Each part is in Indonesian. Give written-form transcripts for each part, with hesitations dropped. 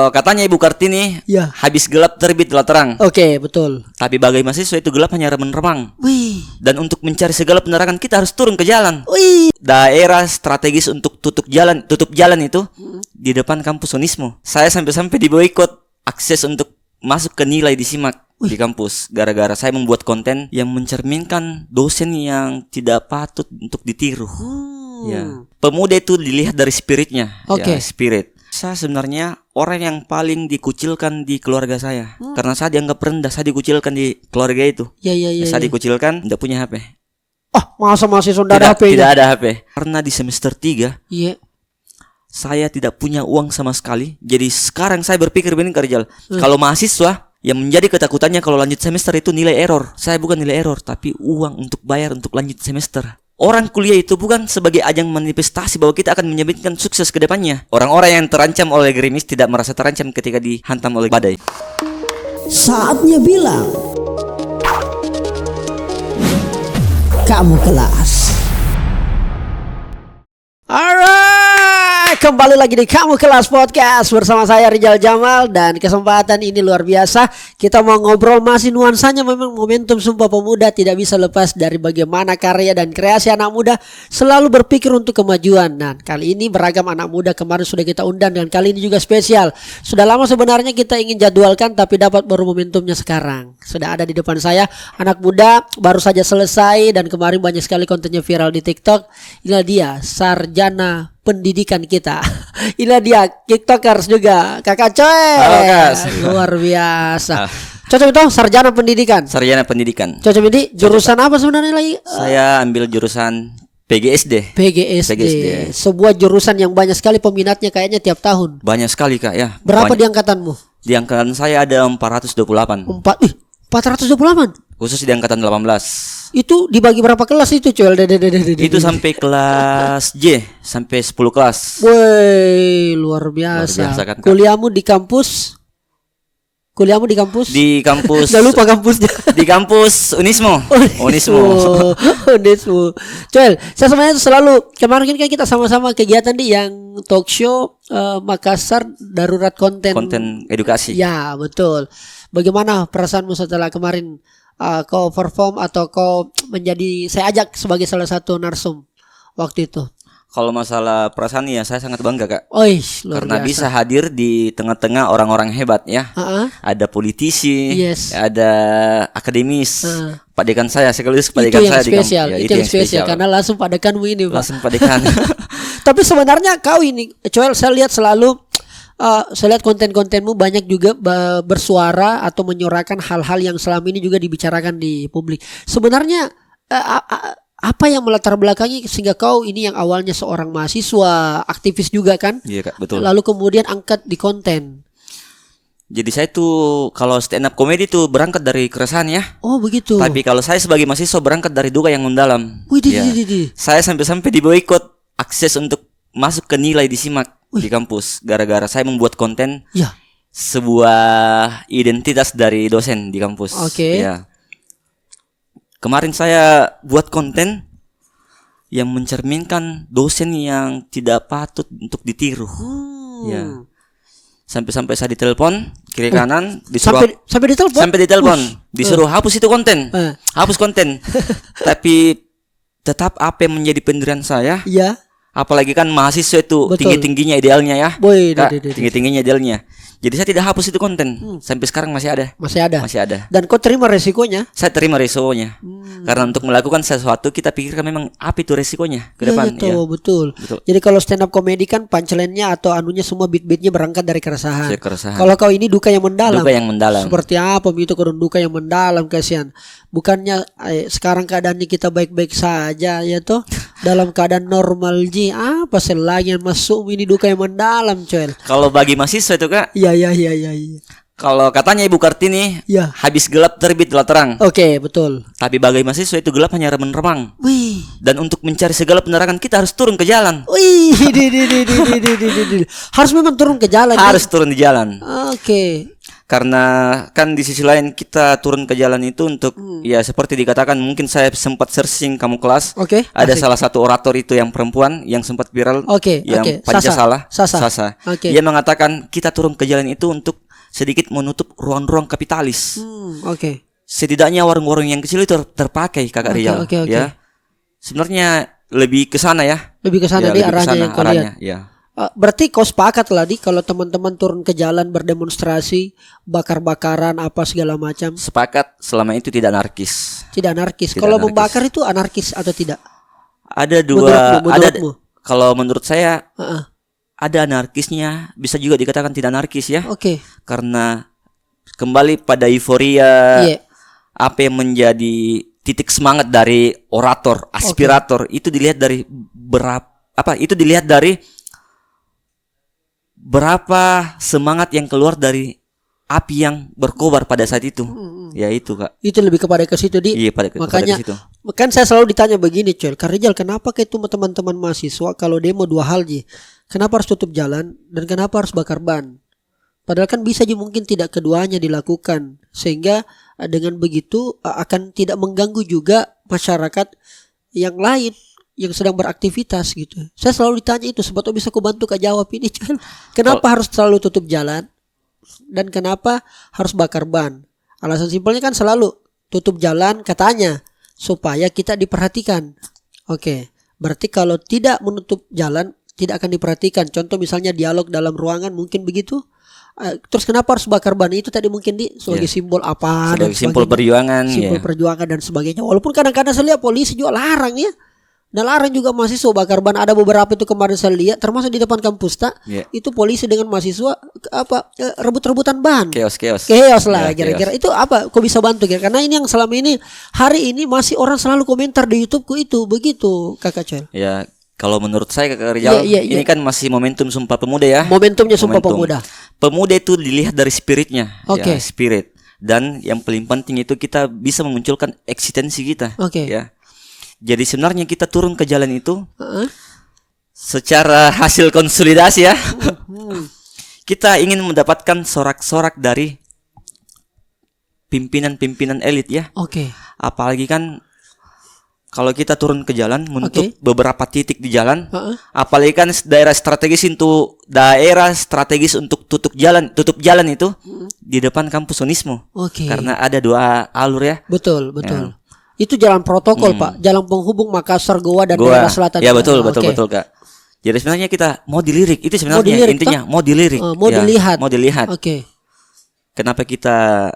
Kalau katanya Ibu Kartini, Ya. habis gelap terbitlah terang. Oke, betul. Tapi bagi mahasiswa itu gelap hanya remang-remang. Wih. Dan untuk mencari segala penerangan kita harus turun ke jalan. Wih. Daerah strategis untuk tutup jalan itu di depan kampus Unismo. Saya sampai-sampai diboikot akses untuk masuk ke nilai disimak di kampus gara-gara saya membuat konten yang mencerminkan dosen yang tidak patut untuk ditiru. Ya. Pemuda itu dilihat dari spiritnya. Oke. Ya, spirit. Saya sebenarnya orang yang paling dikucilkan di keluarga saya. Karena saya dianggap rendah, saya dikucilkan di keluarga itu. Ya. Saya dikucilkan, tidak punya HP. Masa masih sudah ada HP-nya? Tidak ada HP. Karena di semester 3 Iya. saya tidak punya uang sama sekali. Jadi sekarang saya berpikir begini Kak Rizal. Kalau mahasiswa yang menjadi ketakutannya kalau lanjut semester itu nilai error. Saya bukan nilai error, tapi uang untuk bayar untuk lanjut semester. Orang kuliah itu bukan sebagai ajang manifestasi bahwa kita akan menyebutkan sukses ke depannya. Orang-orang yang terancam oleh gerimis tidak merasa terancam ketika dihantam oleh badai. Saatnya bilang, kamu kelas. Alright, kembali lagi di Kamu Kelas Podcast bersama saya Rizal Jamal. Dan kesempatan ini luar biasa. Kita mau ngobrol masih nuansanya memang momentum Sumpah Pemuda. Tidak bisa lepas dari bagaimana karya dan kreasi anak muda selalu berpikir untuk kemajuan. Dan kali ini beragam anak muda kemarin sudah kita undang. Dan kali ini juga spesial. Sudah lama sebenarnya kita ingin jadwalkan, tapi dapat baru momentumnya sekarang. Sudah ada di depan saya anak muda baru saja selesai. Dan kemarin banyak sekali kontennya viral di TikTok. Inilah dia sarjana pendidikan kita. Inilah dia TikTokers juga, Kakak Coy. Halo, Kas. Luar biasa. Cocok itu sarjana pendidikan. Sarjana pendidikan. Cocok ini jurusan apa sebenarnya lagi? Saya ambil jurusan PGSD. PGSD. Sebuah jurusan yang banyak sekali peminatnya kayaknya tiap tahun. Banyak sekali Kak ya. Berapa Banyak. di angkatanmu? Di angkatan saya ada 428. 428. Khusus di angkatan 18. Itu dibagi berapa kelas itu, Coy? Itu sampai kelas J, sampai 10 kelas. Woi, luar biasa. Kan, Kak? Kuliahmu di kampus? Di kampus. Udah lupa kampusnya. Di kampus Unismo. Unismo. Coel, saya sebenarnya selalu kemarin kan kita sama-sama kegiatan di yang talk show Makassar Darurat Konten edukasi. Ya, betul. Bagaimana perasaanmu setelah kemarin kau perform atau kau menjadi, saya ajak sebagai salah satu narsum waktu itu? Kalau masalah perasaan ya saya sangat bangga Kak. Luar karena biasa. bisa hadir di tengah-tengah orang-orang hebat ya. Ada politisi, Yes. ada akademis. Pak dekan saya sekaligus Pak Itu dekan yang saya spesial. ya, Itu yang spesial karena langsung Pak Dekanmu ini, Pak. langsung Pak dekan. Tapi sebenarnya kau ini, Coel, saya lihat selalu saya lihat konten-kontenmu banyak juga bersuara atau menyuarakan hal-hal yang selama ini juga dibicarakan di publik. Sebenarnya apa yang melatar belakangi sehingga kau ini yang awalnya seorang mahasiswa, aktivis juga kan? Iya Kak, betul. Lalu kemudian angkat di konten. Jadi saya tuh kalau stand up comedy tuh berangkat dari keresahan ya. Oh begitu. Tapi kalau saya sebagai mahasiswa berangkat dari duka yang mendalam. Ya. Saya sampai-sampai diboikot akses untuk masuk ke nilai disimak di kampus gara-gara saya membuat konten sebuah identitas dari dosen di kampus. Oke. Ya. Kemarin saya buat konten yang mencerminkan dosen yang tidak patut untuk ditiru. Ya. Sampai-sampai saya ditelepon kiri kanan disuruh sampai ditelepon disuruh hapus itu konten. Hapus konten. Tapi tetap apa yang menjadi pendirian saya? Iya. Apalagi kan mahasiswa itu tinggi-tingginya idealnya ya. Tinggi-tingginya idealnya. Jadi saya tidak hapus itu konten. Sampai sekarang masih ada. Masih ada. Dan kau terima resikonya? Saya terima resikonya. Karena untuk melakukan sesuatu kita pikirkan memang apa itu resikonya ke depan. Betul. Jadi kalau stand up comedy kan punchline-nya atau anunya semua beat-beatnya berangkat dari keresahan. Kalau kau ini duka yang mendalam. Seperti apa itu kalau duka yang mendalam, kasihan. Bukannya sekarang keadaannya kita baik-baik saja ya toh. Dalam keadaan normal apa selagi yang masuk ini duka yang mendalam, Coel. Kalau bagi mahasiswa itu Kak. Iya. Kalau katanya Ibu Kartini, habis gelap terbitlah terang. Oke, betul. Tapi bagi mahasiswa itu gelap hanya remang-remang. Wih. Dan untuk mencari segala penerangan kita harus turun ke jalan. Wih, harus memang turun ke jalan. Harus turun di jalan. Oke. Karena kan di sisi lain kita turun ke jalan itu untuk ya seperti dikatakan, mungkin saya sempat searching kamu kelas. Oke, Ada asik. salah satu orator itu yang perempuan yang sempat viral, Oke, yang oke. Pancasila, Sasa. Oke. Dia mengatakan kita turun ke jalan itu untuk sedikit menutup ruang-ruang kapitalis. Oke. Setidaknya warung-warung yang kecil itu terpakai, Kakak Oke, Rijal. oke. Ya. Sebenarnya lebih ke sana ya. Lebih ke sana Ya, di lebih ke arahnya sana yang kau lihat. arahnya, ya. Berarti kau sepakat lah di kalau teman-teman turun ke jalan berdemonstrasi, bakar-bakaran apa segala macam, Sepakat selama itu tidak anarkis. tidak anarkis. Tidak Kalau anarkis. membakar itu anarkis atau tidak? Ada dua, Menurutmu? kalau menurut saya Heeh. ada anarkisnya, bisa juga dikatakan tidak anarkis ya. Oke. Karena kembali pada euforia, Iya. apa yang menjadi titik semangat dari orator, aspirator itu dilihat dari berapa semangat yang keluar dari api yang berkobar pada saat itu. Ya itu, Kak. Itu lebih kepada ke situ di. Iya, kepada Makanya ke situ. kan saya selalu ditanya begini, Cel. Kak Rizal, kenapa kayak itu teman-teman mahasiswa kalau demo dua hal ji? Kenapa harus tutup jalan dan kenapa harus bakar ban? Padahal kan bisa ji mungkin tidak keduanya dilakukan, sehingga dengan begitu akan tidak mengganggu juga masyarakat yang lain yang sedang beraktivitas gitu. Saya selalu ditanya itu, sebetulnya bisa aku bantu Kak jawab ini, Cel. Kenapa harus selalu tutup jalan dan kenapa harus bakar ban? Alasan simpelnya kan selalu tutup jalan katanya supaya kita diperhatikan. Oke, berarti kalau tidak menutup jalan tidak akan diperhatikan. Contoh misalnya dialog dalam ruangan mungkin begitu. Terus kenapa harus bakar ban? Itu tadi mungkin sebagai simbol apa? Sebagai dan simbol sebagainya. perjuangan, Simbol ya. perjuangan dan sebagainya. Walaupun kadang-kadang saya lihat polisi juga larang ya. Dan larang juga mahasiswa bakar ban. Ada beberapa itu kemarin saya lihat, termasuk di depan kampus Iya. itu polisi dengan mahasiswa rebut-rebutan ban. Chaos. Chaos lah Ya, kira-kira. chaos. Itu apa? Kok bisa bantu kira? Karena ini yang selama ini hari ini masih orang selalu komentar di YouTubeku itu begitu, Kakak Cel. Ya, kalau menurut saya, Kakak Rijal, Iya. ini kan masih momentum Sumpah Pemuda ya. Momentumnya Sumpah Momentum. Pemuda. Pemuda itu dilihat dari spiritnya, Oke. ya, spirit. Dan yang paling penting itu kita bisa memunculkan eksistensi kita. Oke. Ya. Jadi sebenarnya kita turun ke jalan itu Heeh. secara hasil konsolidasi ya. Kita ingin mendapatkan sorak-sorak dari pimpinan-pimpinan elit ya. Oke. Apalagi kan kalau kita turun ke jalan menutup Oke. beberapa titik di jalan, Heeh. apalagi kan daerah strategis untuk tutup jalan itu di depan kampus Unismo. Oke. Karena ada dua alur ya. Betul. Itu jalan protokol, Pak. Jalan penghubung Makassar, Goa dan daerah selatan. Ya betul Oke. Kak. Jadi sebenarnya kita mau dilirik, itu sebenarnya dilirik, intinya mau dilirik. mau dilihat. Mau dilihat. Oke. Kenapa kita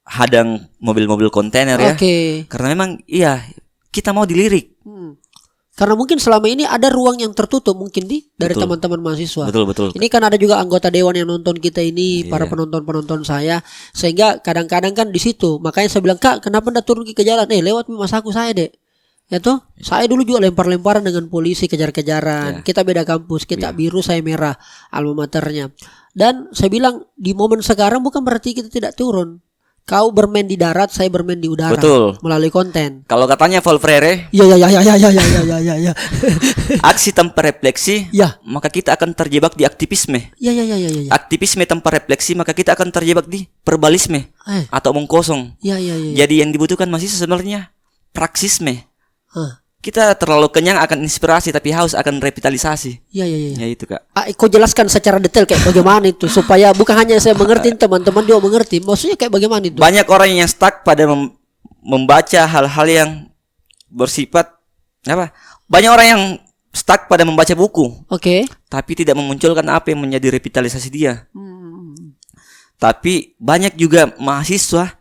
hadang mobil-mobil kontainer ya? Oke. Karena memang kita mau dilirik. Karena mungkin selama ini ada ruang yang tertutup mungkin dari Betul. teman-teman mahasiswa. Betul. Ini kan ada juga anggota dewan yang nonton kita ini, Iya. para penonton-penonton saya, sehingga kadang-kadang kan di situ. Makanya saya bilang, Kak, kenapa ndak turun ke jalan? Lewat mas aku saya, Dek. Ya toh, saya dulu juga lempar-lemparan dengan polisi, kejar-kejaran. Iya. Kita beda kampus, kita biru, saya merah, alma maternya. Dan saya bilang di momen sekarang bukan berarti kita tidak turun. Kau bermain di darat, saya bermain di udara. Betul. Melalui konten. Kalau katanya Paul Freire, Ya. aksi tanpa refleksi, Ya. maka kita akan terjebak di aktivisme. Ya. Aktivisme tanpa refleksi, maka kita akan terjebak di verbalisme atau omong kosong. Ya. Jadi yang dibutuhkan masih sebenarnya praksisme. Hah. Kita terlalu kenyang akan inspirasi tapi haus akan revitalisasi. Ya. Ya itu, Kak. Kau jelaskan secara detail kayak bagaimana itu supaya bukan hanya saya mengerti, teman-teman juga mengerti. Maksudnya kayak bagaimana itu? Banyak orang yang stuck pada membaca hal-hal yang bersifat apa? Banyak orang yang stuck pada membaca buku, Oke. tapi tidak memunculkan apa yang menjadi revitalisasi dia. Tapi banyak juga mahasiswa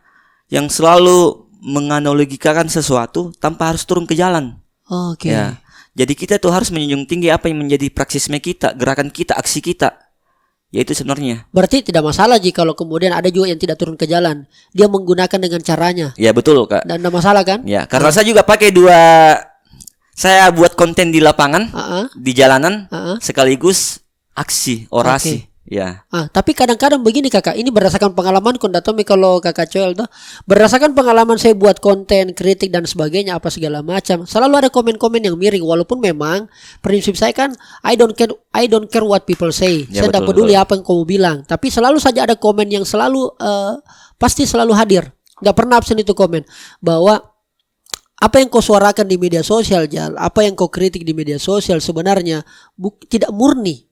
yang selalu menganalogikan sesuatu tanpa harus turun ke jalan. Oke. Ya. Jadi kita tuh harus menjunjung tinggi apa yang menjadi praksisme kita, gerakan kita, aksi kita. Yaitu sebenarnya. Berarti tidak masalah jika kalau kemudian ada juga yang tidak turun ke jalan. Dia menggunakan dengan caranya. Ya betul, Kak. Dan tidak masalah kan? Ya, karena saya juga pakai saya buat konten di lapangan, di jalanan, sekaligus aksi, orasi. Ya. Tapi kadang-kadang begini kakak, ini berdasarkan pengalaman Kondatomi kalau kakak Coel tuh, berdasarkan pengalaman saya buat konten, kritik dan sebagainya apa segala macam, selalu ada komen-komen yang miring. Walaupun memang prinsip saya kan I don't care what people say. Ya, Saya tidak betul, peduli apa yang kamu bilang. Tapi selalu saja ada komen yang selalu pasti selalu hadir. Nggak pernah absen itu komen bahwa apa yang kau suarakan di media sosial, Jal, apa yang kau kritik di media sosial sebenarnya tidak murni.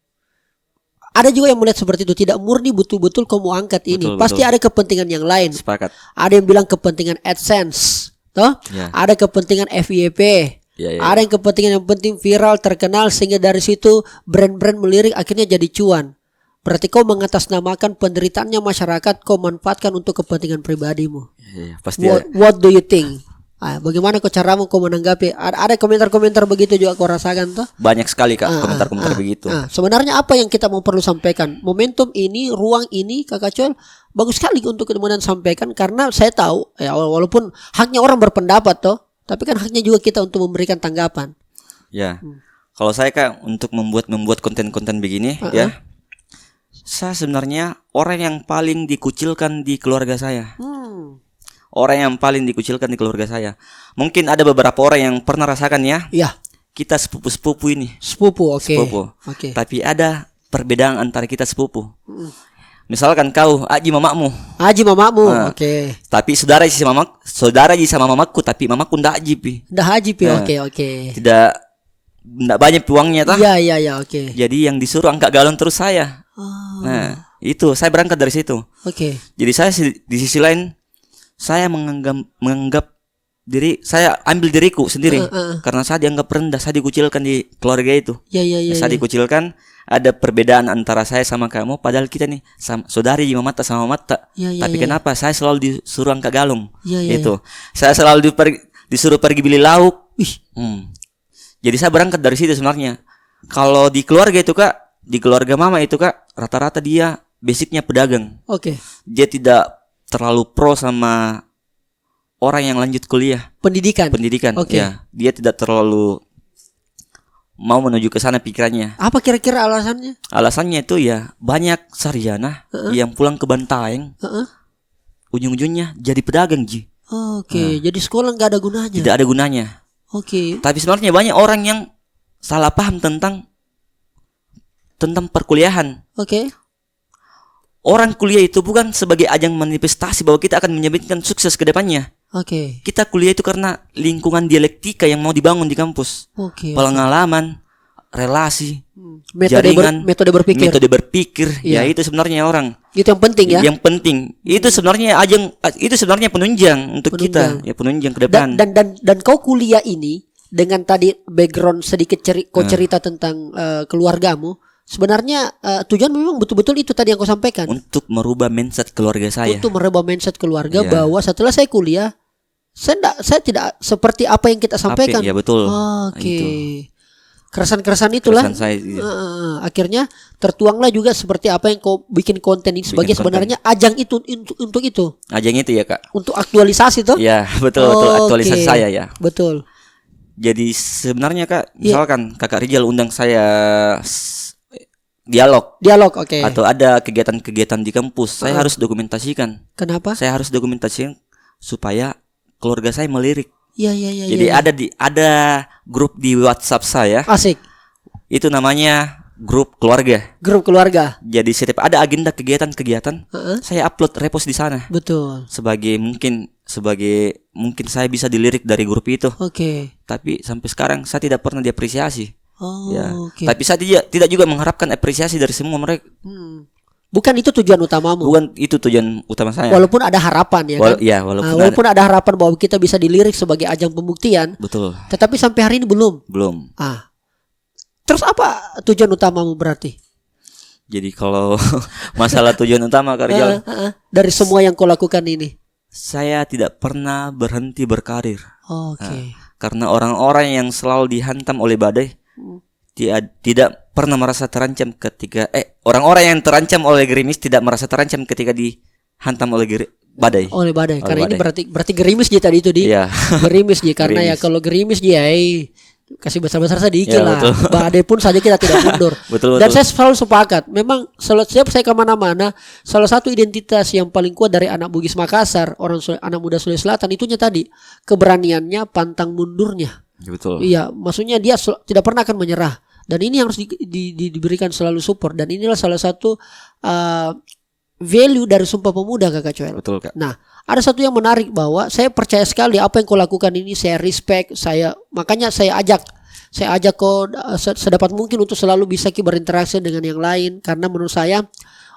Ada juga yang melihat seperti itu, tidak murni betul-betul kamu angkat ini. Betul, Pasti betul. ada kepentingan yang lain. Sepakat. Ada yang bilang kepentingan AdSense, toh? Ya. Ada kepentingan FYP. Ya. Ada yang kepentingan yang penting viral, terkenal sehingga dari situ brand-brand melirik akhirnya jadi cuan. Berarti kau mengatasnamakan penderitaannya masyarakat, kau manfaatkan untuk kepentingan pribadimu. Ya, pasti. What do you think? Bagaimana kau caramu kau menanggapi? Ada komentar-komentar begitu juga kau rasakan toh? Banyak sekali Kak komentar-komentar begitu. Sebenarnya apa yang kita mau perlu sampaikan? Momentum ini, ruang ini, Kakak Coel, bagus sekali untuk kemudian sampaikan karena saya tahu ya walaupun haknya orang berpendapat toh, tapi kan haknya juga kita untuk memberikan tanggapan. Ya. Kalau saya Kak untuk membuat konten-konten begini ya. Saya sebenarnya orang yang paling dikucilkan di keluarga saya. Orang yang paling dikucilkan di keluarga saya. Mungkin ada beberapa orang yang pernah rasakan ya. Iya. Kita sepupu-sepupu ini. Sepupu, oke. Sepupu. Oke. Tapi ada perbedaan antara kita sepupu. Misalkan kau Aji mamamu. Haji mamamu, oke. Tapi saudara Ji sama mamaku, tapi mamaku ndak Aji pi. Dah haji pi, oke. Tidak banyak uangnya tah. Iya, oke. Jadi yang disuruh angkat galon terus saya. Nah, itu saya berangkat dari situ. Oke. Jadi saya di sisi lain saya menganggap diri saya ambil diriku sendiri karena saya dianggap rendah, saya dikucilkan di keluarga itu. Iya. Saya dikucilkan, ada perbedaan antara saya sama kamu padahal kita nih saudari mata sama mata. Tapi kenapa saya selalu disuruh angkat galung? Itu. Saya selalu disuruh pergi beli lauk. Jadi saya berangkat dari situ sebenarnya. Kalau di keluarga itu Kak, di keluarga mama itu Kak, rata-rata dia basicnya pedagang. Oke. Dia tidak terlalu pro sama orang yang lanjut kuliah. Pendidikan. Oke. Ya, dia tidak terlalu mau menuju ke sana pikirannya. Apa kira-kira alasannya? Alasannya itu ya banyak sarjana yang pulang ke Bantaeng. Ujung-ujungnya jadi pedagang Ji. Oke, jadi sekolah nggak ada gunanya. Tidak ada gunanya. Oke. Tapi sebenarnya banyak orang yang salah paham tentang perkuliahan. Oke. Orang kuliah itu bukan sebagai ajang manifestasi bahwa kita akan menyebutkan sukses ke depannya. Oke. Kita kuliah itu karena lingkungan dialektika yang mau dibangun di kampus. Oke. Pengalaman, relasi, Metode berpikir. Ya Iya. itu sebenarnya orang. Itu yang penting ya. Yang penting. Itu sebenarnya penunjang untuk kita, ya penunjang ke depan. Dan kau kuliah ini dengan tadi background sedikit cerita tentang keluargamu. Sebenarnya tujuan memang betul-betul itu tadi yang kau sampaikan. Untuk merubah mindset keluarga saya. Untuk merubah mindset keluarga Iya. bahwa setelah saya kuliah, saya tidak seperti apa yang kita sampaikan. Ya betul. Oke. Itu. Keresan-keresan itulah. Keresan saya, iya. Akhirnya tertuanglah juga seperti apa yang kau bikin konten ini sebagai sebenarnya ajang itu untuk itu. Ajang itu ya Kak. Untuk aktualisasi toh? Ya betul aktualisasi Oke. saya ya. Betul. Jadi sebenarnya Kak, misalkan Kakak Rijal undang saya dialog, oke. atau ada kegiatan-kegiatan di kampus, saya harus dokumentasikan. Kenapa? Saya harus dokumentasikan supaya keluarga saya melirik. Iya. Jadi ada grup di WhatsApp saya. Asik. Itu namanya grup keluarga. Grup keluarga. Jadi setiap ada agenda kegiatan-kegiatan, saya upload repost di sana. Betul. Sebagai mungkin saya bisa dilirik dari grup itu. Oke. Tapi sampai sekarang saya tidak pernah diapresiasi. Ya. Oke. Tapi saya tidak juga mengharapkan apresiasi dari semua mereka. Bukan itu tujuan utamamu. Bukan itu tujuan utama saya. Walaupun ada harapan ya kan. Walaupun ada harapan bahwa kita bisa dilirik sebagai ajang pembuktian. betul. Tetapi sampai hari ini belum. Terus apa tujuan utamamu berarti? Jadi kalau masalah tujuan utama Kak Rijal, dari semua yang kau lakukan ini. saya tidak pernah berhenti berkarir. Oke. Karena orang-orang yang selalu dihantam oleh badai tidak pernah merasa terancam ketika orang-orang yang terancam oleh gerimis tidak merasa terancam ketika dihantam oleh badai. Oleh badai. Oleh Karena badai. ini berarti gerimis dia tadi itu di. Iya. Gerimis dia karena ya Gerimis. kalau gerimis dia kasih besar-besar sedikit Ya, lah. betul. Badai pun saja kita tidak mundur. Betul, Dan betul. saya selalu sepakat. Memang setiap saya kemana-mana, salah satu identitas yang paling kuat dari anak Bugis Makassar, anak muda Sulawesi Selatan, itunya tadi keberaniannya, pantang mundurnya. Betul. Iya, maksudnya dia tidak pernah akan menyerah. Dan ini harus diberikan selalu support. Dan inilah salah satu value dari Sumpah Pemuda, Kakak Coel. Betul, Kak. Nah, ada satu yang menarik bahwa saya percaya sekali apa yang kau lakukan ini, saya respect, makanya saya ajak kau sedapat mungkin untuk selalu bisa berinteraksi dengan yang lain, karena menurut saya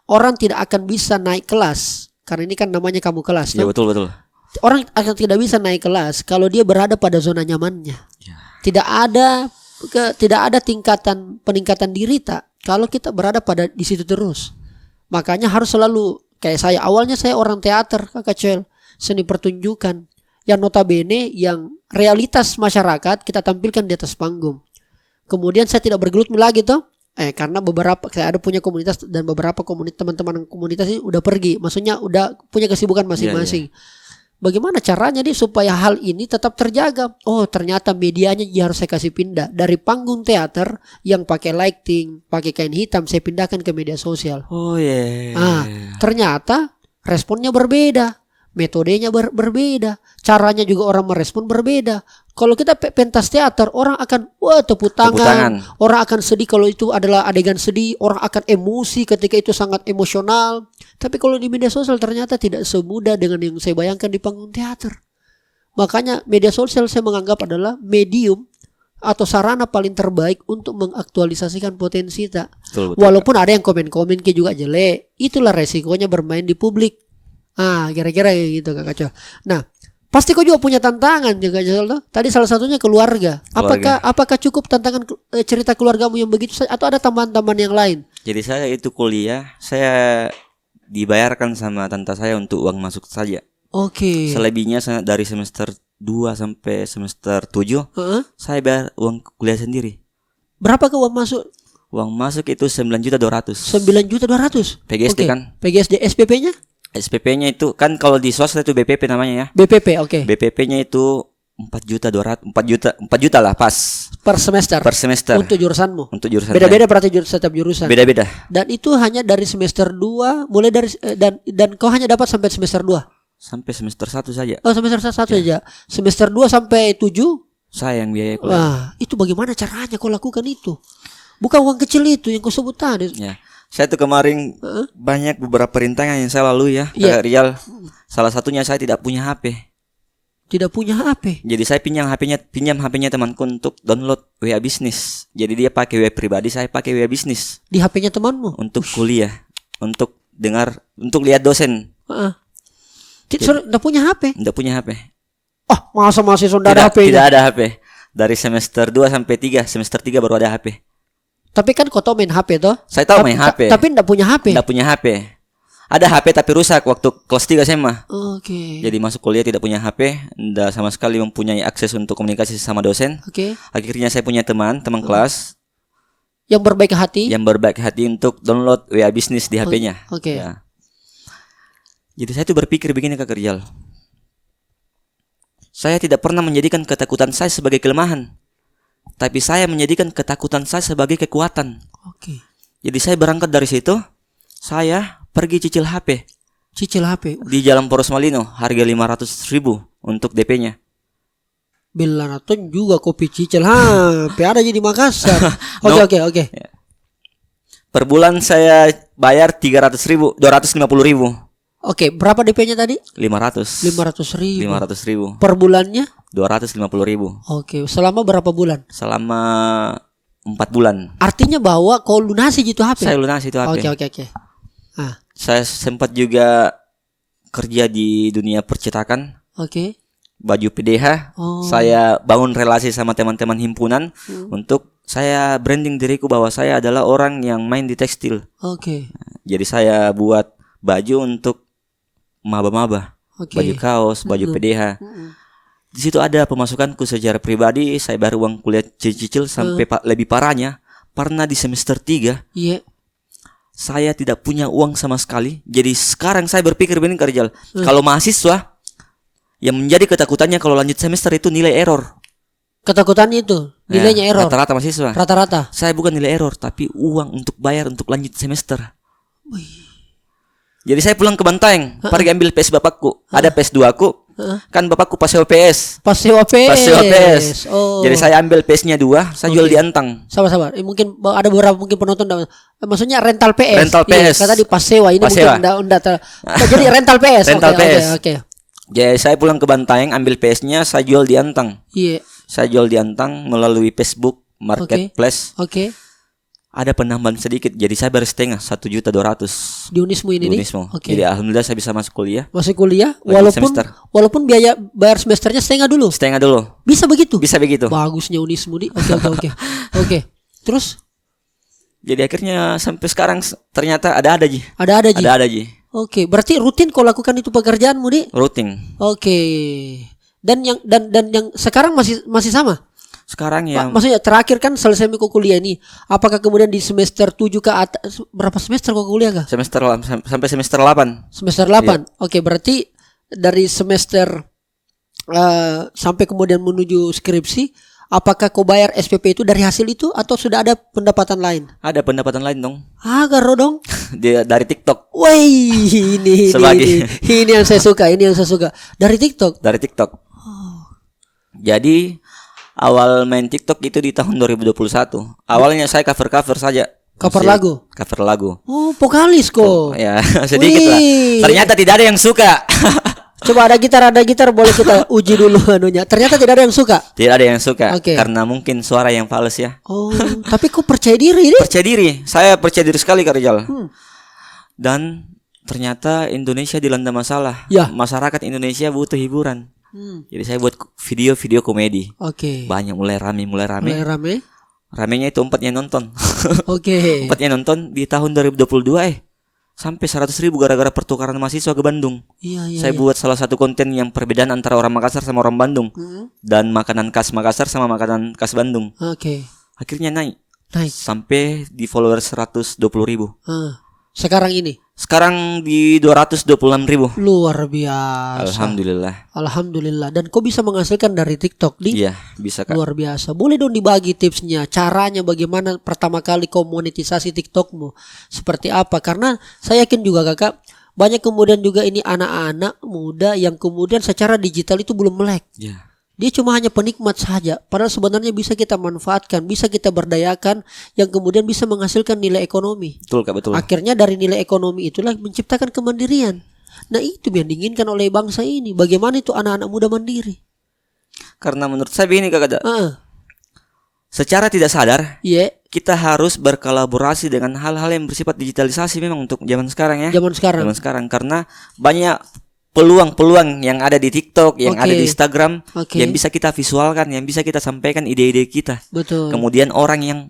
orang tidak akan bisa naik kelas, karena ini kan namanya kamu kelas. Ya, no? betul, betul. Orang akan tidak bisa naik kelas kalau dia berada pada zona nyamannya. Ya. Tidak ada peningkatan diri tak kalau kita berada di situ terus. Makanya harus selalu kayak saya. Awalnya saya orang teater, Kakak Coel, seni pertunjukan yang notabene yang realitas masyarakat kita tampilkan di atas panggung. Kemudian saya tidak bergelut lagi tuh. Karena saya ada punya komunitas dan beberapa teman-teman komunitas ini udah pergi. Maksudnya udah punya kesibukan masing-masing. Bagaimana caranya supaya hal ini tetap terjaga? Oh, ternyata medianya harus saya kasih pindah dari panggung teater yang pakai lighting, pakai kain hitam, saya pindahkan ke media sosial. Oh yeah. Ternyata responnya berbeda, metodenya berbeda, caranya juga orang merespon berbeda. Kalau kita pentas teater, orang akan tepuk tangan, orang akan sedih kalau itu adalah adegan sedih, orang akan emosi ketika itu sangat emosional. Tapi kalau di media sosial ternyata tidak semudah dengan yang saya bayangkan di panggung teater. Makanya media sosial saya menganggap adalah medium atau sarana paling terbaik untuk mengaktualisasikan potensi tak. Betul, Walaupun ada yang komen-komen juga jelek, itulah resikonya bermain di publik. Kira-kira gitu, Kakak Coel. Nah, pasti kau juga punya tantangan juga, Coel. Tadi salah satunya keluarga. Apakah cukup tantangan cerita keluargamu yang begitu saja atau ada tambahan-tambahan yang lain? Jadi saya itu kuliah, saya dibayarkan sama tante saya untuk uang masuk saja. Oke. Selebihnya dari semester 2 sampai semester 7 saya bayar uang kuliah sendiri. Berapa ke uang masuk? Uang masuk itu 9.200.000. 9.200.000. PGSD kan? PGSD, SPP-nya? SPP-nya itu kan kalau di swasta itu BPP namanya ya. BPP, oke. BPP-nya itu 4 juta lah pas Per semester. per semester. Untuk jurusanmu. Untuk jurusan Beda-beda berarti setiap jurusan. Beda-beda. Dan itu hanya dari semester 2, mulai dari dan kau hanya dapat sampai semester 2. Sampai semester 1 saja. Oh, semester 1 saja. Semester 2 sampai 7 Saya yang biaya kuliah. Wah, itu bagaimana caranya kau lakukan itu? Bukan uang kecil itu yang kau sebut tadi. Ya. Saya tuh kemarin banyak beberapa rintangan yang saya lalui ya. Iya. Kakak Rial. Salah satunya saya tidak punya HP. Tidak punya HP. Jadi saya pinjam HP-nya temanku untuk download WA bisnis. Jadi dia pakai WA pribadi, saya pakai WA bisnis Di HP-nya temanmu. untuk kuliah, untuk lihat dosen. Tidak punya HP. Tidak punya HP. Masa mahasiswa tidak ada HP-nya? Tidak ada HP. Dari semester 2 sampai 3, semester 3 baru ada HP. Tapi kan kau tahu main HP toh? Saya tahu main HP. Tapi tidak punya HP. Tidak punya HP. Ada HP tapi rusak waktu kelas 3 SMA. Oke. Jadi masuk kuliah tidak punya HP, tidak sama sekali mempunyai akses untuk komunikasi sama dosen. Oke. Akhirnya saya punya teman kelas Yang berbaik hati. yang berbaik hati untuk download WA bisnis di HP-nya. Oke. Ya. Jadi saya tuh berpikir begini, Kak Rijal. Saya tidak pernah menjadikan ketakutan saya sebagai kelemahan, tapi saya menjadikan ketakutan saya sebagai kekuatan. Oke. Jadi saya berangkat dari situ, saya pergi cicil HP Cicil HP. di Jalan Poros Malino, harga 500.000 untuk DP-nya. Belanaton juga kopi cicil HP ada di Makassar. Oke. Per bulan saya bayar 300.000, 250.000. Oke, berapa DP-nya tadi? 500. 500.000. 500.000. Per bulannya? 250.000. Oke, selama berapa bulan? Selama 4 bulan. Artinya bahwa kau lunasi gitu HP. Saya lunasi itu HP. Oke. Saya sempat juga kerja di dunia percetakan, Oke. baju PDH. Oh. Saya bangun relasi sama teman-teman himpunan untuk saya branding diriku bahwa saya adalah orang yang main di tekstil. Oke. Jadi saya buat baju untuk maba-maba, Oke. baju kaos, baju PDH. Di situ ada pemasukanku secara pribadi. Saya baru uang kuliah cicil sampai lebih parahnya. Pernah di semester 3 Iya. saya tidak punya uang sama sekali. Jadi sekarang saya berpikir begini, Kak Rijal. Kalau mahasiswa yang menjadi ketakutannya kalau lanjut semester itu nilai error. Ketakutannya itu Nilainya error. Rata-rata mahasiswa. Rata-rata. Saya bukan nilai error, tapi uang untuk bayar untuk lanjut semester. Jadi saya pulang ke Bantaeng, pergi ambil PS bapakku. Ada PS2 aku. Kan bapakku pas sewa PS. Pas sewa PS. Pas sewa PS. Oh. Jadi saya ambil PS-nya 2, saya jual di Antang. Sabar. Mungkin ada beberapa mungkin penonton maksudnya rental PS. Rental Iya, PS. kata di pas sewa ini Pas mungkin sewa. jadi rental PS. Rental PS. Oke. Jadi saya pulang ke Bantaeng, ambil PS-nya, saya jual di Antang. Iya. Saya jual di Antang melalui Facebook Marketplace. Oke. Ada penambahan sedikit, jadi saya bayar setengah 1.200.000 Di Unismu ini di nih. Unismo. Oke. Jadi alhamdulillah saya bisa masuk kuliah. Masih kuliah Lanjut semester. walaupun biaya bayar semesternya setengah dulu. Setengah dulu. Bisa begitu? Bisa begitu. Bagusnya Unismu nih. Oke. Oke. Terus Jadi akhirnya sampai sekarang ternyata ada Ji. ada Ji. Ada Ji. Oke, berarti rutin kau lakukan itu pekerjaanmu nih? Routing. Oke. Dan yang sekarang masih sama? Sekarang yang Maksudnya terakhir kan selesai kau kuliah ini. Apakah kemudian di semester 7 ke atas, berapa semester kau kuliah kah? sampai semester 8. Semester 8. Oke, berarti dari semester sampai kemudian menuju skripsi, apakah kau bayar SPP itu dari hasil itu atau sudah ada pendapatan lain? Ada pendapatan lain dong. Garo dong. Dari TikTok. Woi, ini yang saya suka, dari TikTok. Dari TikTok. Jadi awal main TikTok itu di tahun 2021. Awalnya saya cover saja. Cover lagu. Cover lagu. Oh, vokalis kok. Ya, sedikit lah. Wih. Ternyata tidak ada yang suka. Coba ada gitar boleh kita uji dulu anunya. Ternyata tidak ada yang suka. Tidak ada yang suka. Oke. Karena mungkin suara yang fals ya. Oh, tapi kok percaya diri ini? Percaya diri. Saya percaya diri sekali Kak Rizal. Dan ternyata Indonesia dilanda masalah. Ya. Masyarakat Indonesia butuh hiburan. Jadi saya buat video komedi. Oke. Banyak mulai rame. Mulai rame. Ramenya itu 4 yang nonton. Oke. 4 yang nonton di tahun 2022 sampai 100.000 gara-gara pertukaran mahasiswa ke Bandung. Iya. Saya buat salah satu konten yang perbedaan antara orang Makassar sama orang Bandung. Dan makanan khas Makassar sama makanan khas Bandung. Oke. Akhirnya naik Naik. sampai di followers 120.000. Sekarang ini Sekarang di 226.000. luar biasa. Alhamdulillah. Dan kok bisa menghasilkan dari TikTok nih? Iya, bisa Kak. Luar biasa. Boleh dong dibagi tipsnya, caranya bagaimana pertama kali kau monetisasi TikTokmu seperti apa? Karena saya yakin juga Kakak banyak kemudian juga ini anak-anak muda yang kemudian secara digital itu belum melek. Iya. Dia cuma hanya penikmat saja. Padahal sebenarnya bisa kita manfaatkan, bisa kita berdayakan yang kemudian bisa menghasilkan nilai ekonomi. Betul Kak, betul. Akhirnya dari nilai ekonomi itulah menciptakan kemandirian. Nah itu yang diinginkan oleh bangsa ini. Bagaimana itu anak-anak muda mandiri? Karena menurut saya begini Kak, secara tidak sadar Iya. kita harus berkolaborasi dengan hal-hal yang bersifat digitalisasi memang untuk zaman sekarang ya. Zaman sekarang. Karena banyak peluang yang ada di TikTok, yang Oke. ada di Instagram, Oke. yang bisa kita visualkan, yang bisa kita sampaikan ide-ide kita. Betul. Kemudian orang yang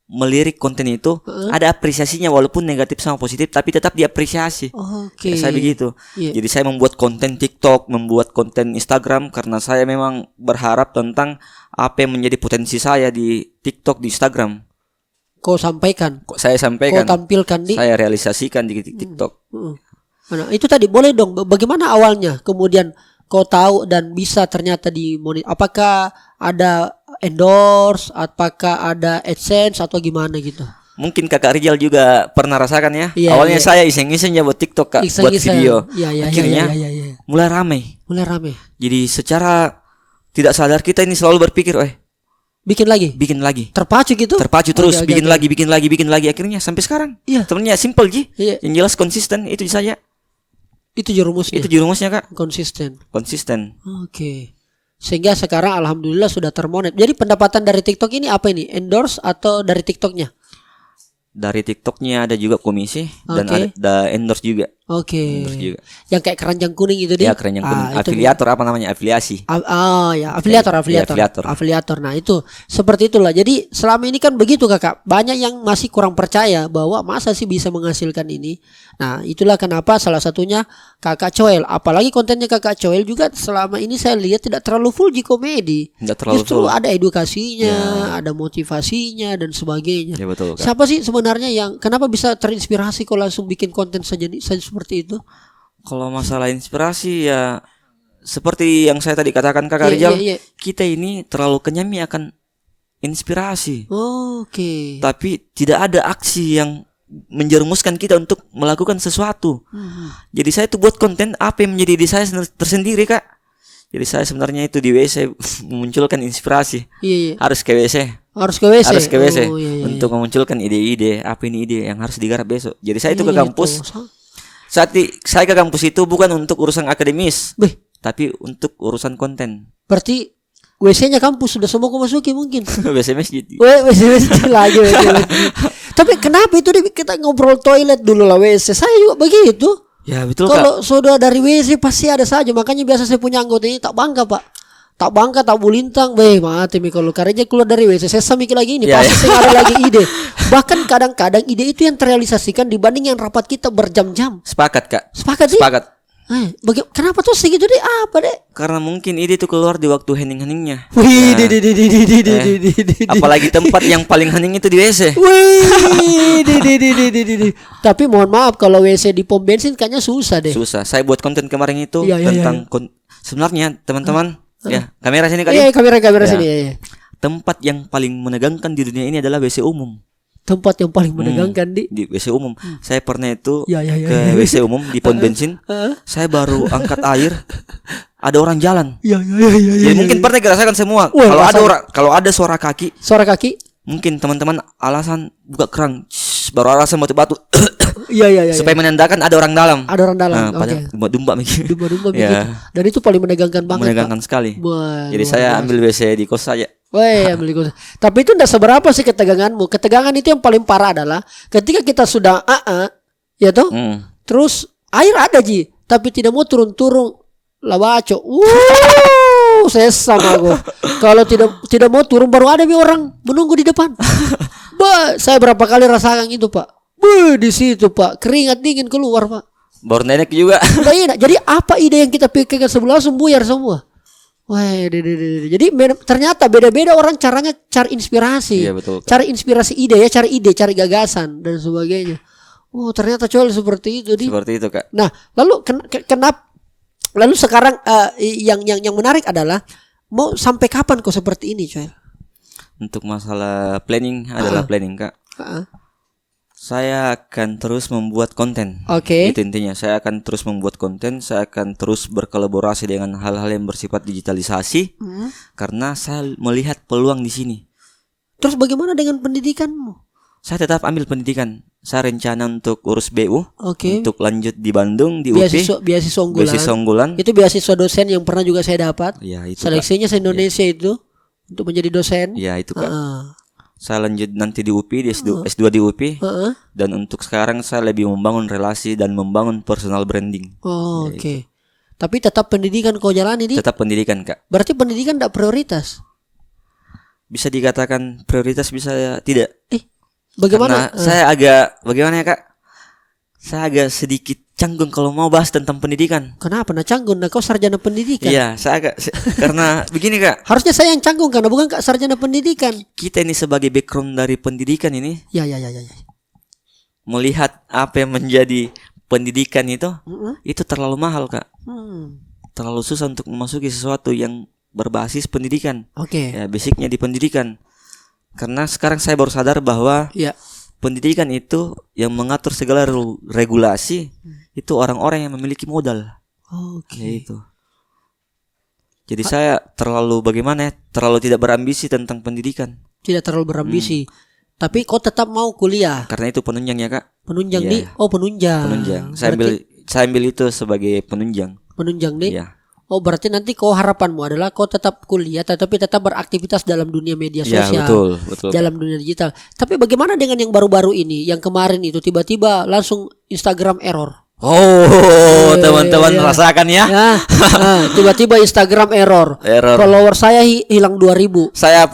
melirik konten itu ada apresiasinya walaupun negatif sama positif, tapi tetap diapresiasi. Oke. Ya, saya begitu. Iya. Jadi saya membuat konten TikTok, membuat konten Instagram karena saya memang berharap tentang apa yang menjadi potensi saya di TikTok, di Instagram. Kau sampaikan. Kok saya sampaikan, Kau tampilkan di. saya realisasikan di TikTok. Nah, itu tadi boleh dong. Bagaimana awalnya? Kemudian kau tahu dan bisa ternyata apakah ada endorse, apakah ada AdSense atau gimana gitu? Mungkin Kakak Rizal juga pernah rasakan ya. Iya, Awalnya iya. saya iseng-iseng ya buat TikTok Kak, buat Iseng-iseng. video. Iya. Akhirnya mulai ramai. Mulai rame. Jadi secara tidak sadar kita ini selalu berpikir, Bikin lagi. Terpacu gitu? terpacu terus, Oke, bikin oke. lagi. Akhirnya sampai sekarang. Iya. Sebenarnya simple Ji. Iya. Yang jelas konsisten itu saja. Itu jurumusnya. Itu jurumusnya Kak. Konsisten. Konsisten. Oke. Sehingga sekarang alhamdulillah sudah termonet. Jadi pendapatan dari TikTok ini apa ini? Endorse atau dari TikToknya? Dari TikToknya ada juga komisi dan Oke. ada endorse juga. Oke. Endorse juga. Yang kayak keranjang kuning itu dia. Ya keren yang kuning. Itu Afiliator apa namanya? Afiliasi. ya afiliator. Iya, afiliator. Afiliator. Nah, itu seperti itulah. Jadi selama ini kan begitu Kakak. Banyak yang masih kurang percaya bahwa masa sih bisa menghasilkan ini. Nah, itulah kenapa salah satunya Kakak Coel. Apalagi kontennya Kakak Coel juga selama ini saya lihat tidak terlalu full komedi. Tidak terlalu Justru full. ada edukasinya, ada motivasinya dan sebagainya. Ya betul Kak. Siapa sih sebenarnya yang kenapa bisa terinspirasi kok langsung bikin konten saja seperti itu? Kalau masalah inspirasi ya seperti yang saya tadi katakan Kakak Iya, Rizal, iya. kita ini terlalu kenyami akan inspirasi. Oke. Tapi tidak ada aksi yang menjerumuskan kita untuk melakukan sesuatu. Jadi saya tuh buat konten apa yang menjadi diri saya tersendiri, Kak. Jadi saya sebenarnya itu di WC memunculkan inspirasi. Iya. Harus ke WC. Harus ke WC. Harus ke WC Oh, iya. untuk memunculkan ide-ide, apa ini ide yang harus digarap besok. Jadi saya itu ke Iya, kampus. tuh. Saya ke kampus itu bukan untuk urusan akademis, Beh, tapi untuk urusan konten. berarti WC-nya kampus sudah semua kau masuki mungkin. WC masjid. WC lagi WC. Tapi kenapa itu kita ngobrol toilet dulu lah WC. Saya juga begitu. Ya betul, Kak. Kalau sudah dari WC pasti ada saja. Makanya biasa saya punya anggota ini tak bangga, Pak. Tak bangga, tak bulintang. Mati mi kalau karenya keluar dari WC. Saya mikir lagi ini. Ya, Pasti saya ada lagi ide. Bahkan kadang-kadang ide itu yang terrealisasikan dibanding yang rapat kita berjam-jam. Sepakat, Kak. Sepakat sih? Sepakat. Kenapa tuh segitu deh? Apa deh? Karena mungkin ide itu keluar di waktu hening-heningnya. Wih, Apalagi tempat yang paling hening itu di WC. Wih, Tapi mohon maaf kalau WC di pom bensin kayaknya susah deh. Susah. Saya buat konten kemarin itu Iya, tentang sebenarnya teman-teman, ya, kamera sini kali. Iya, kamera Ya. sini. Iya. Tempat yang paling menegangkan di dunia ini adalah WC umum. Tempat yang paling menegangkan di. Di WC umum. Saya pernah itu Ya, ya, ya, ke ya. WC umum di pom bensin. Saya baru angkat air, ada orang jalan. Iya. Jadi mungkin pernah dirasakan semua. Wah, Kalau ada suara kaki, Suara kaki. mungkin teman-teman alasan buka keran, baru alasan batu-batu Iya. supaya menandakan ada orang dalam. Ada orang dalam. Nah, padahal domba mikir. Dumba-dumba Ya. begitu. Dan itu paling menegangkan banget. Menegangkan sekali. Wah, Jadi luar saya biasa. ambil WC di kos saya. Weh, ambil ikut. Tapi itu tidak seberapa sih keteganganmu. Ketegangan itu yang paling parah adalah ketika kita sudah ya toh, terus air ada Ji, tapi tidak mau turun-turun lawaco. Sesam aku. Kalau tidak mau turun baru ada orang menunggu di depan. Saya berapa kali rasakan itu, Pak. Di situ, Pak. Keringat dingin keluar, Pak. Baru nenek juga. Udah enak. Jadi apa ide yang kita pikirkan sebelah langsung buyar semua. Wah, jadi ternyata beda-beda orang caranya cari inspirasi. Iya, betul. Cari inspirasi ide ya, cari gagasan dan sebagainya. Oh, ternyata coy seperti itu di. Seperti itu, Kak. Nah, lalu kenapa? Lalu sekarang yang menarik adalah mau sampai kapan kok seperti ini, coy? Untuk masalah planning adalah planning, Kak. Saya akan terus membuat konten. Oke. Itu intinya. Saya akan terus membuat konten. Saya akan terus berkolaborasi dengan hal-hal yang bersifat digitalisasi. Karena saya melihat peluang di sini. Terus bagaimana dengan pendidikanmu? Saya tetap ambil pendidikan. Saya rencana untuk urus BU. Oke. Untuk lanjut di Bandung, di UP. Beasiswa unggulan. Beasiswa unggulan. Itu beasiswa dosen yang pernah juga saya dapat. Ya, itu, Seleksinya se-Indonesia itu untuk menjadi dosen. Ya, itu, Kak. Ah. Saya lanjut nanti di UP, di S2 di UP. Dan untuk sekarang saya lebih membangun relasi dan membangun personal branding. Oh, oke. Tapi tetap pendidikan kau jalani di. Tetap pendidikan, Kak. Berarti pendidikan tidak prioritas. Bisa dikatakan prioritas, bisa tidak. Bagaimana? Karena saya agak bagaimana ya, Kak? Saya agak sedikit canggung kalau mau bahas tentang pendidikan. Kenapa? Nah canggung, nah kau sarjana pendidikan. Iya, saya agak karena begini, Kak. Harusnya saya yang canggung karena bukan Kak sarjana pendidikan. Kita ini sebagai background dari pendidikan ini Ya. melihat apa yang menjadi pendidikan itu terlalu mahal, Kak. Terlalu susah untuk memasuki sesuatu yang berbasis pendidikan. Oke. Ya, basicnya di pendidikan. Karena sekarang saya baru sadar bahwa Ya. pendidikan itu yang mengatur segala regulasi itu orang-orang yang memiliki modal. Oke. Ya itu. Jadi saya terlalu terlalu tidak berambisi tentang pendidikan. Tidak terlalu berambisi. Tapi kau tetap mau kuliah. Karena itu penunjang ya, Kak. Penunjang Iya. di. Oh penunjang. Penunjang. Saya ambil itu sebagai penunjang. Penunjang di. Iya. Oh berarti nanti kau harapanmu adalah kau tetap kuliah tetapi tetap beraktivitas dalam dunia media Ya, sosial. betul. Dalam dunia digital. Tapi bagaimana dengan yang baru-baru ini, yang kemarin itu tiba-tiba langsung Instagram error. Oh, teman-teman rasakan ya. Tiba-tiba Instagram error. Follower saya hilang 2000. Saya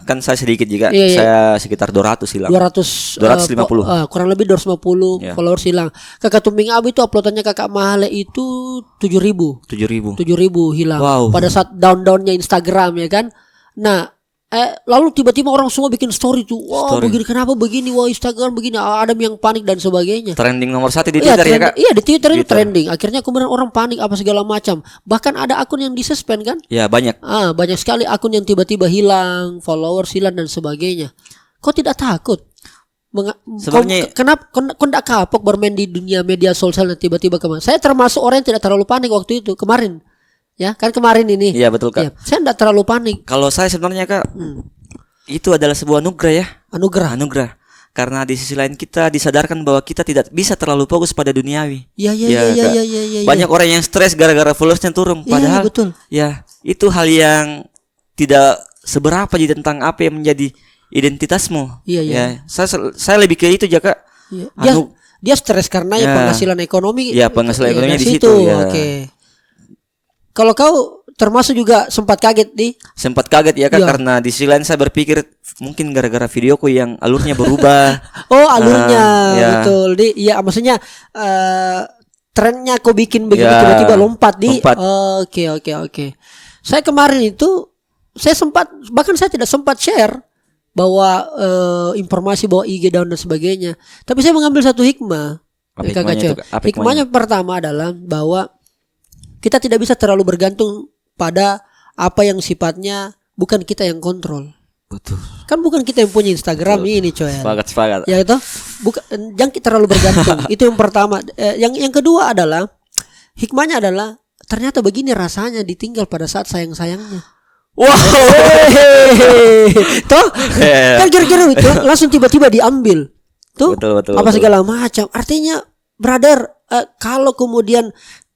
kan saya sedikit juga. Iya. Saya sekitar 200 hilang. 250. Kurang lebih 250 Ya. followers hilang. Kakak Tumbing Abi itu uploadannya Kakak Mahale itu 7.000. 7.000. 7.000 hilang. Wow. Pada saat down-downnya Instagram ya kan. Nah, lalu tiba-tiba orang semua bikin story tuh, wah Story. begini kenapa begini, wah Instagram begini, ada yang panik dan sebagainya. Trending nomor 1 di Iya, Twitter ya Kak. Iya, di Twitter itu Twitter. trending. Akhirnya kemudian orang panik apa segala macam. Bahkan ada akun yang disuspend kan? Ya banyak. Banyak sekali akun yang tiba-tiba hilang, followers hilang dan sebagainya. Kau tidak takut? Sebenarnya- Kenapa kau tidak kapok bermain di dunia media sosial dan tiba-tiba kemana? Saya termasuk orang yang tidak terlalu panik waktu itu kemarin. Ya, kan kemarin ini. Iya betul Kak. Ya, saya tidak terlalu panik. Kalau saya sebenarnya Kak, itu adalah sebuah anugerah ya. Anugerah. Anugerah. Karena di sisi lain kita disadarkan bahwa kita tidak bisa terlalu fokus pada duniawi. Iya, Kak. Banyak orang yang stres gara-gara followersnya turun. Iya, Padahal betul. ya itu hal yang tidak seberapa jadi tentang apa yang menjadi identitasmu. Iya. Ya, saya lebih ke itu aja Kak. Iya. Anu- Dia stres karena Ya. penghasilan ekonomi. Ya, penghasilan ekonominya dari di situ, ya. Oke. Kalau kau termasuk juga sempat kaget di Sempat kaget ya Kak Iya. karena di sisi lain saya berpikir mungkin gara-gara videoku yang alurnya berubah. Oh, alurnya ya. betul. Iya, maksudnya trennya kau bikin begini Ya, tiba-tiba lompat di. lompat. Oke. Saya kemarin itu saya bahkan saya tidak sempat share bahwa informasi bahwa IG down dan sebagainya. Tapi saya mengambil satu hikmah. Apa Kakak hikmahnya Coy. itu, Kak? Apa Hikmahnya pertama adalah bahwa kita tidak bisa terlalu bergantung pada apa yang sifatnya bukan kita yang kontrol. Betul. Kan bukan kita yang punya Instagram ini coy. Sepakat. Ya itu bukan, jangan kita terlalu bergantung. Itu yang pertama. Yang kedua adalah hikmahnya adalah ternyata begini rasanya ditinggal pada saat sayang-sayangnya. Wow. Tuh Iya. kan kira-kira itu langsung tiba-tiba diambil. Tuh Betul. apa segala macam. Artinya brother, kalau kemudian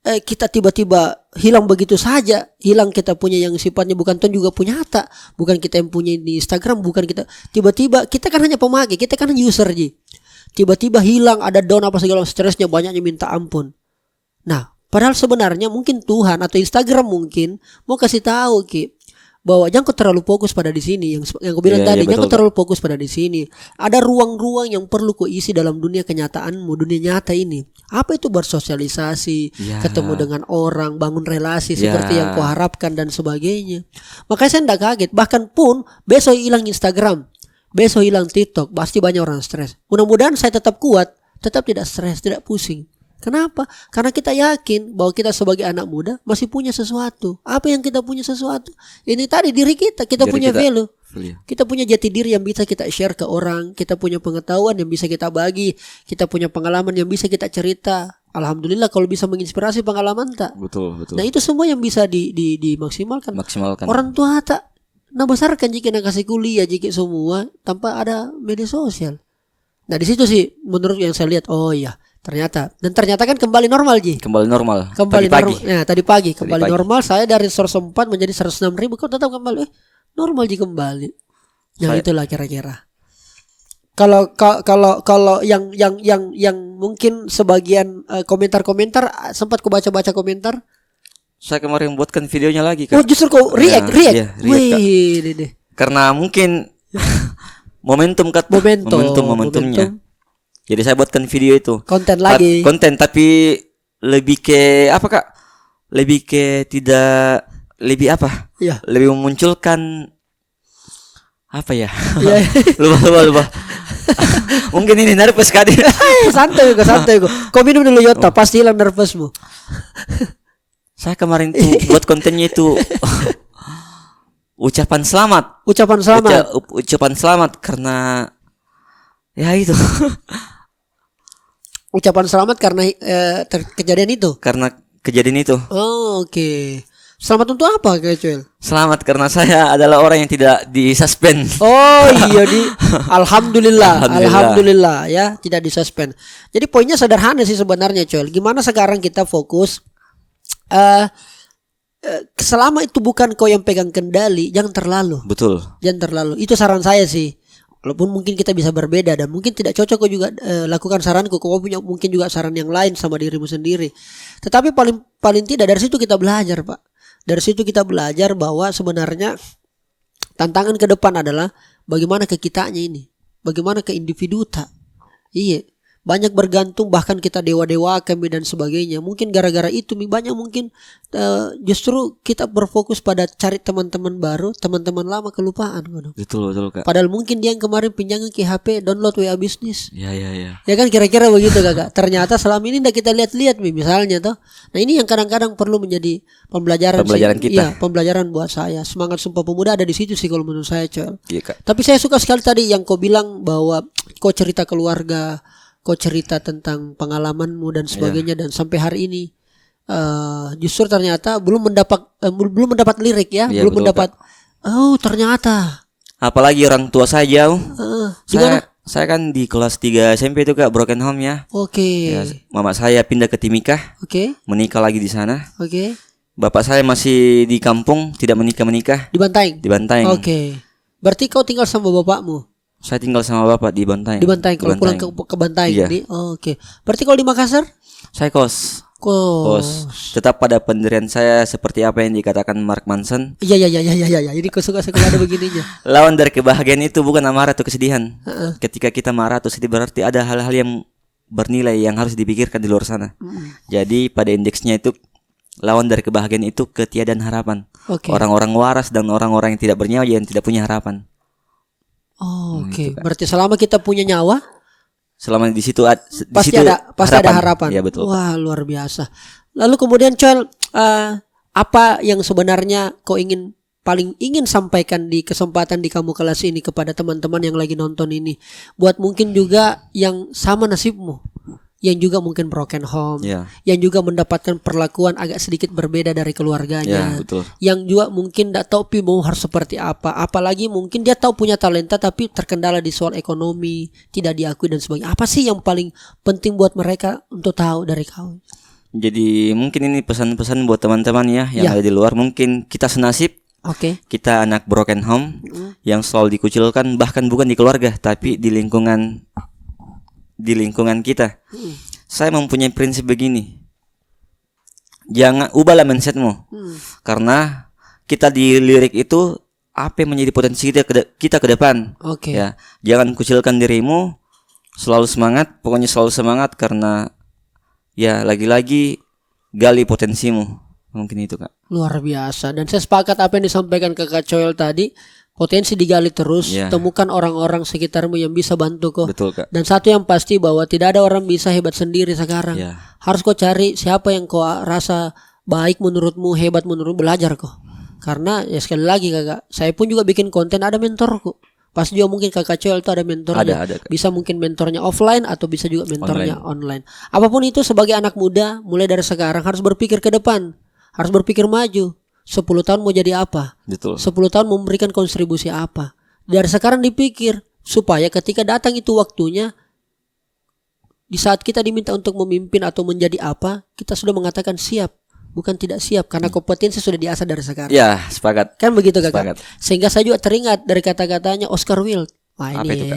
kita tiba-tiba hilang begitu saja, hilang kita punya yang sifatnya bukan Tuhan juga punya harta, bukan kita yang punya di Instagram, bukan kita, tiba-tiba kita kan hanya pemakai, kita kan user ji, tiba-tiba hilang, ada down apa segala, stresnya banyaknya minta ampun. Nah, padahal sebenarnya mungkin Tuhan atau Instagram mungkin mau kasih tahu Ki bahwa jangan kau terlalu fokus pada di sini, yang kau bilang Iya, tadi, iya, jangan kau betul, terlalu fokus pada di sini. Ada ruang-ruang yang perlu kau isi dalam dunia kenyataanmu, dunia nyata ini. Apa itu bersosialisasi, Ya. ketemu dengan orang, bangun relasi Ya. seperti yang kau harapkan dan sebagainya. Makanya saya tidak kaget, bahkan pun besok hilang Instagram, besok hilang TikTok, pasti banyak orang stres. Mudah-mudahan saya tetap kuat, tetap tidak stres, tidak pusing. Kenapa? Karena kita yakin bahwa kita sebagai anak muda masih punya sesuatu. Apa yang kita punya sesuatu? Ini tadi diri kita Diri punya kita. value. Iya. Kita punya jati diri yang bisa kita share ke orang. Kita punya pengetahuan yang bisa kita bagi. Kita punya pengalaman yang bisa kita cerita. Alhamdulillah kalau bisa menginspirasi pengalaman tak. Betul. Nah itu semua yang bisa dimaksimalkan. Maksimalkan. Orang tua tak nah besarkan jika nak kasih kuliah jika semua tanpa ada media sosial. Nah di situ sih menurut yang saya lihat, oh iya ternyata kan kembali normal Ji. Kembali normal. Kembali Tadi pagi. normal. Nah, tadi pagi kembali pagi. normal. Saya dari 104 menjadi 106.000 kok tetap kembali. Normal Ji kembali. Nah, itulah kira-kira. Kalau yang mungkin sebagian komentar sempat ku baca komentar. Saya kemarin buatkan videonya lagi Oh, Kak. justru kau react. Iya, react, Kak. Wih, deh. Karena mungkin momentumnya. Momentum. Jadi saya buatkan video itu. Konten lagi. Konten tapi lebih ke apa Kak? Lebih ke tidak lebih apa? Iya. Lebih memunculkan apa ya? Iya. lupa. Mungkin ini nervous sekali. santai kok. Kau minum dulu Yota, pasti hilang nervousmu. Saya kemarin tuh buat kontennya itu ucapan selamat. Ucapan selamat. Ucapan selamat karena ya itu. Ucapan selamat karena kejadian itu. Karena kejadian itu. Oh, oke. Selamat untuk apa Kak Cuel? Selamat karena saya adalah orang yang tidak disuspend. Oh iya Alhamdulillah ya tidak disuspend. Jadi poinnya sederhana sih sebenarnya Cuel. Gimana sekarang kita fokus selama itu bukan kau yang pegang kendali, jangan terlalu. Betul. Jangan terlalu. Itu saran saya sih. Walaupun mungkin kita bisa berbeda dan mungkin tidak cocok kau juga lakukan saranku, kau punya mungkin juga saran yang lain sama dirimu sendiri. Tetapi paling tidak dari situ kita belajar, Pak. Dari situ kita belajar bahwa sebenarnya tantangan ke depan adalah bagaimana ke kitanya ini, bagaimana ke individu tak. Iya. banyak bergantung, bahkan kita dewa-dewa kami dan sebagainya. Mungkin gara-gara itu banyak mungkin justru kita berfokus pada cari teman-teman baru, teman-teman lama kelupaan. Betul Kak. Padahal mungkin dia yang kemarin pinjangan ke HP download WA bisnis. Ya. Ya kan kira-kira begitu Kakak. Ternyata selama ini tidak kita lihat-lihat misalnya toh. Nah ini yang kadang-kadang perlu menjadi pembelajaran kita. Iya, pembelajaran buat saya. Semangat Sumpah Pemuda ada di situ sih kalau menurut saya, Coel. Iya Kak. Tapi saya suka sekali tadi yang kau bilang bahwa kau cerita keluarga, kau cerita tentang pengalamanmu dan sebagainya, dan sampai hari ini justru ternyata belum mendapat lirik ya, Iya, belum betul, mendapat. Oh ternyata. Apalagi orang tua saya jauh. Gimana? Saya kan di kelas 3 SMP itu Kak, broken home ya. Oke. Ya, mama saya pindah ke Timika, Oke. menikah lagi di sana. Oke. Bapak saya masih di kampung, tidak menikah. Di Bantaeng. Di Bantaeng. Oke. Berarti kau tinggal sama bapakmu. Saya tinggal sama bapak di Bantaeng. Di Bantaeng. Kalau pulang ke Bantaeng. Iya. Oke. Berarti kalau di Makassar? Saya kos. Kos. Tetap pada pendirian saya seperti apa yang dikatakan Mark Manson. Iya. Jadi kau suka ada begininya. Lawan dari kebahagiaan itu bukan amarah atau kesedihan. Ketika kita marah atau sedih berarti ada hal-hal yang bernilai yang harus dipikirkan di luar sana. Jadi pada indeksnya itu lawan dari kebahagiaan itu ketiadaan harapan. Oke. Orang-orang waras dan orang-orang yang tidak bernyawa yang tidak punya harapan. Oke. Berarti selama kita punya nyawa, Selama di situ pasti ada harapan. Ya betul. Wah luar biasa. Lalu kemudian Coel, apa yang sebenarnya kau paling ingin sampaikan di kesempatan di Kamu Kelas ini kepada teman-teman yang lagi nonton ini, buat mungkin juga yang sama nasibmu, yang juga mungkin broken home, yang juga mendapatkan perlakuan agak sedikit berbeda dari keluarganya, betul. yang juga mungkin tidak tahu mau harus seperti apa, apalagi mungkin dia tahu punya talenta tapi terkendala di soal ekonomi, tidak diakui dan sebagainya. Apa sih yang paling penting buat mereka untuk tahu dari kau? Jadi mungkin ini pesan-pesan buat teman-teman ya yang ada di luar. Mungkin kita senasib. Oke. Kita anak broken home yang selalu dikucilkan, bahkan bukan di keluarga tapi di lingkungan kita. Saya mempunyai prinsip begini. Jangan ubahlah mindsetmu. Karena kita di lirik itu apa yang menjadi potensi kita ke depan. Oke. Ya, jangan kucilkan dirimu. Selalu semangat, pokoknya selalu semangat karena ya lagi-lagi gali potensimu. Mungkin itu Kak. Luar biasa. Dan saya sepakat apa yang disampaikan Kakak Coel tadi. Potensi digali terus, temukan orang-orang sekitarmu yang bisa bantu kau. Betul Kak. Dan satu yang pasti bahwa tidak ada orang bisa hebat sendiri sekarang. Harus kau cari siapa yang kau rasa baik menurutmu, hebat menurutmu, belajar kau. Karena ya sekali lagi Kakak, saya pun juga bikin konten ada mentorku. Pas juga mungkin Kakak Coel itu ada mentornya. Ada. Bisa mungkin mentornya offline atau bisa juga mentornya online. Apapun itu sebagai anak muda, mulai dari sekarang harus berpikir ke depan, harus berpikir maju. 10 tahun mau jadi apa? Betul. 10 tahun memberikan kontribusi apa? Dari sekarang dipikir supaya ketika datang itu waktunya, di saat kita diminta untuk memimpin atau menjadi apa, kita sudah mengatakan siap, bukan tidak siap karena kompetensi sudah diasah dari sekarang. Ya, sepakat. Kan begitu Kakak. Sepakat. Sehingga saya juga teringat dari kata-katanya Oscar Wilde. Wah ini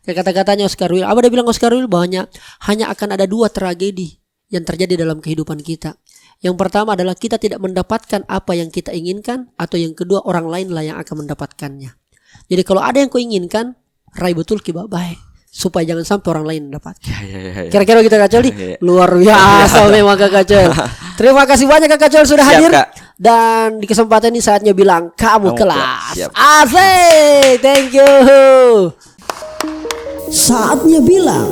kata-katanya Oscar Wilde. Apa dia bilang Oscar Wilde? Bahwa hanya akan ada 2 tragedi yang terjadi dalam kehidupan kita. Yang pertama adalah kita tidak mendapatkan apa yang kita inginkan, atau yang kedua orang lain lah yang akan mendapatkannya. Jadi kalau ada yang kau inginkan, raih betul kiba baik supaya jangan sampai orang lain mendapatkan. Kira-kira gitu Kak Coel. Luar biasa memang Kak Coel. Terima kasih banyak Kak Coel sudah hadir. Kak. Dan di kesempatan ini saatnya bilang kamu kelas. Siap. Asik, thank you. Saatnya bilang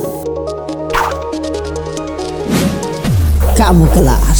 kamu kelas.